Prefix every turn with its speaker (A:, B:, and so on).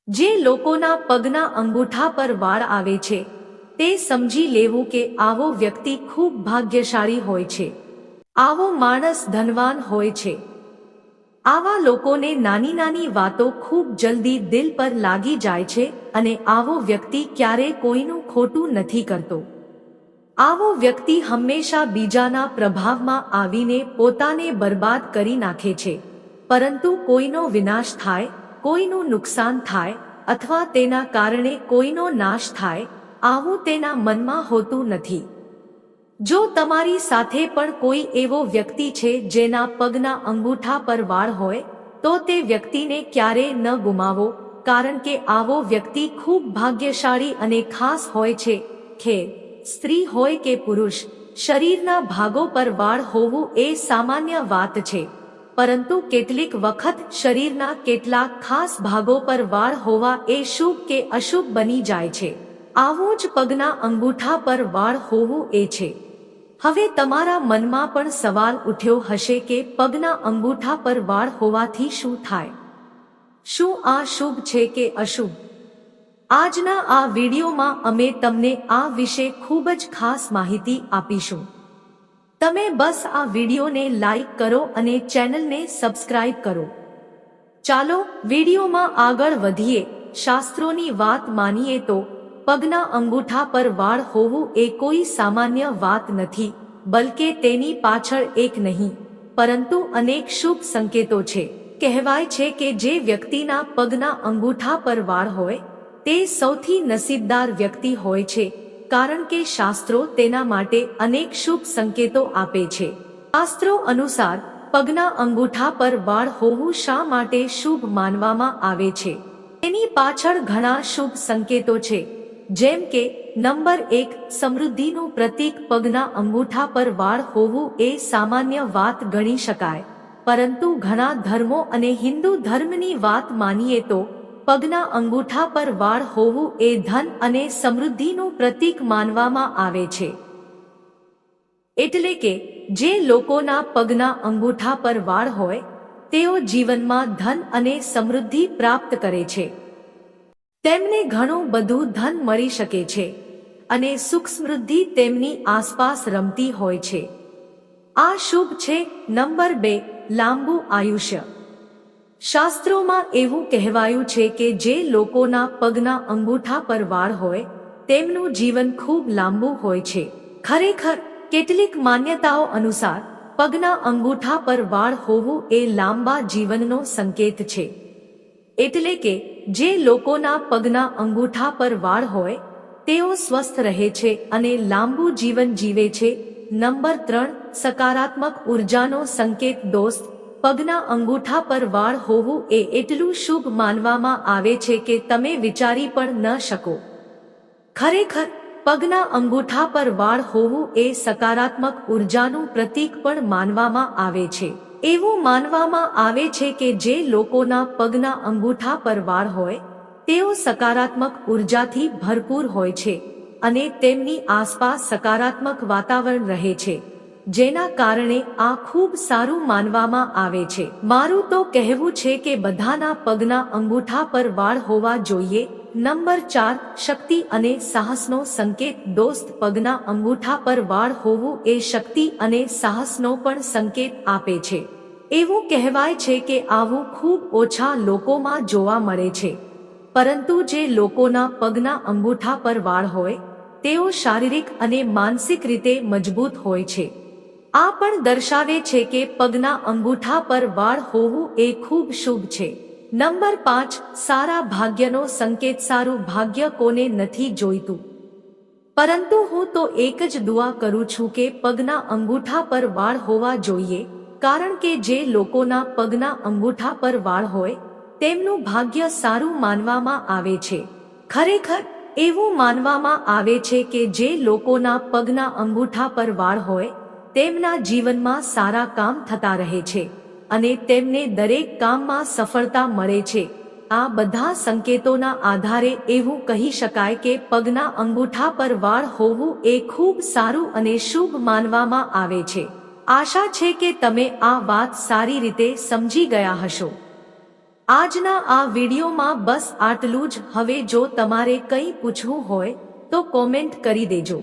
A: જે લોકોના પગના અંગૂઠા પર વાળ આવે છે તે સમજી લેવું કે આવો વ્યક્તિ ખૂબ ભાગ્યશાળી હોય છે. આવો માણસ ધનવાન હોય છે. આવા લોકોને નાની નાની વાતો ખૂબ જલ્દી દિલ પર લાગી જાય છે અને આવો વ્યક્તિ ક્યારેય કોઈનું ખોટું નથી કરતો. આવો વ્યક્તિ હંમેશા બીજાના પ્રભાવમાં આવીને પોતાને બરબાદ કરી નાખે છે, પરંતુ કોઈનો વિનાશ થાય, કોઈનું નુકસાન થાય અથવા તેના કારણે કોઈનો નાશ થાય, આવું તેના મનમાં હોતું નથી. જો તમારી સાથે પણ કોઈ એવો વ્યક્તિ છે જેના પગના અંગૂઠા પર વાળ હોય, તો તે વ્યક્તિને ક્યારેય ન ગુમાવો, કારણ કે આવો વ્યક્તિ ખૂબ ભાગ્યશાળી અને ખાસ હોય છે. ખેર, સ્ત્રી હોય કે પુરુષ, શરીરના ભાગો પર વાળ હોવું એ સામાન્ય વાત છે, પરંતુ કેટલીક વખત શરીરના કેટલાક ખાસ ભાગો પર વાળ હોવા એ શુભ કે અશુભ બની જાય છે. આવું જ પગના અંગૂઠા પર વાળ હોવું એ છે. હવે તમારા મનમાં પણ સવાલ ઉઠ્યો હશે કે પગના અંગૂઠા પર વાળ હોવાથી શું થાય? શું આ શુભ છે કે અશુભ? આજના આ વિડીયોમાં અમે તમને આ વિશે ખૂબ જ ખાસ માહિતી આપીશું. તમે બસ આ વિડીયોને લાઈક કરો અને ચેનલને સબસ્ક્રાઇબ કરો. ચાલો વિડીયોમાં આગળ વધીએ. શાસ્ત્રોની વાત માનીએ તો પગના અંગૂઠા પર વાળ હોવું એ કોઈ સામાન્ય વાત નથી, બલકે તેની પાછળ એક નહીં પરંતુ અનેક શુભ સંકેતો છે. કહેવાય છે કે જે વ્યક્તિના પગના અંગૂઠા પર વાળ હોય તે સૌથી નસીબદાર વ્યક્તિ હોય છે, કારણ કે શાસ્ત્રો તેના માટે અનેક શુભ સંકેતો આપે છે. શાસ્ત્રો અનુસાર પગના અંગૂઠા પર વાળ હોવું શા માટે શુભ માનવામાં આવે છે, તેની પાછળ ઘણા શુભ સંકેતો છે. જેમ કે નંબર 1, સમૃદ્ધિનું પ્રતીક. પગના અંગૂઠા પર વાળ હોવું એ સામાન્ય વાત ગણી શકાય, પરંતુ ઘણા ધર્મો અને હિન્દુ ધર્મની વાત માનીએ તો પગના અંગૂઠા પર વાળ હોવું એ ધન અને સમૃદ્ધિનું પ્રતીક માનવામાં આવે છે. એટલે કે જે લોકોના પગના અંગૂઠા પર વાળ હોય તેઓ જીવનમાં ધન અને સમૃદ્ધિ પ્રાપ્ત કરે છે. તેમને ઘણું બધું ધન મળી શકે છે અને સુખ સમૃદ્ધિ તેમની આસપાસ રમતી હોય છે. આ શુભ છે. નંબર 2, લાંબુ આયુષ્ય. શાસ્ત્રોમાં એવું કહેવાયું છે કે જે લોકોના પગના અંગૂઠા પર વાળ હોય તેમનું જીવન ખૂબ લાંબુ હોય છે. ખરેખર કેટલીક માન્યતાઓ અનુસાર પગના અંગૂઠા પર વાળ હોવું એ લાંબા જીવનનો સંકેત છે. એટલે કે જે લોકોના પગના અંગૂઠા પર વાળ હોય તેઓ સ્વસ્થ રહે છે અને લાંબુ જીવન જીવે છે. નંબર 3, સકારાત્મક ઉર્જાનો સંકેત. દોસ્ત, પગના અંગૂઠા પર વાળ હોવું એ એટલું શુભ માનવામાં આવે છે કે તમે વિચારી પણ ન શકો. ખરેખર પગના અંગૂઠા પર વાળ હોવું એ સકારાત્મક ઉર્જાનું પ્રતીક પણ માનવામાં આવે છે. એવું માનવામાં આવે છે કે જે લોકોના પગના અંગૂઠા પર વાળ હોય તેઓ સકારાત્મક ઉર્જાથી ભરપૂર હોય છે અને તેમની આસપાસ સકારાત્મક વાતાવરણ રહે છે, જેના કારણે આ ખૂબ સારું માનવામાં આવે છે. મારું તો કહેવું છે કે બધાના પગના અંગૂઠા પર વાળ હોવા જોઈએ. નંબર 4, શક્તિ અને સાહસનો સંકેત. દોસ્ત, પગના અંગૂઠા પર વાળ હોવું એ શક્તિ અને સાહસનો પણ સંકેત આપે છે. એવું કહેવાય છે કે આવું ખૂબ ઓછા લોકોમાં જોવા મળે છે, પરંતુ જે લોકોના પગના અંગૂઠા પર વાળ હોય તેઓ શારીરિક અને માનસિક રીતે મજબૂત હોય છે. આ પણ દર્શાવે છે કે પગના અંગૂઠા પર વાળ હોવું એ ખૂબ શુભ છે. નંબર 5, સારા ભાગ્યનો સંકેત. સારું ભાગ્ય કોને નથી જોઈતું, પરંતુ હું તો એક જ દુઆ કરું છું કે પગના અંગૂઠા પર વાળ હોવા જોઈએ, કારણ કે જે લોકોના પગના અંગૂઠા પર વાળ હોય તેમનું ભાગ્ય સારું માનવામાં આવે છે. ખરેખર એવું માનવામાં આવે છે કે જે લોકોના પગના અંગૂઠા પર વાળ હોય તેમના જીવનમાં સારા કામ થતા રહે છે અને તેમને દરેક કામમાં સફળતા મળે છે. આ બધા સંકેતોના આધારે એવું કહી શકાય કે પગના અંગૂઠા પર વાળ હોવું એ ખૂબ સારું અને શુભ માનવામાં આવે છે. આશા છે કે તમે આ વાત સારી રીતે સમજી ગયા હશો. આજના આ વિડીયોમાં બસ આટલું જ. હવે જો તમારે કંઈ પૂછવું હોય તો કોમેન્ટ કરી દેજો.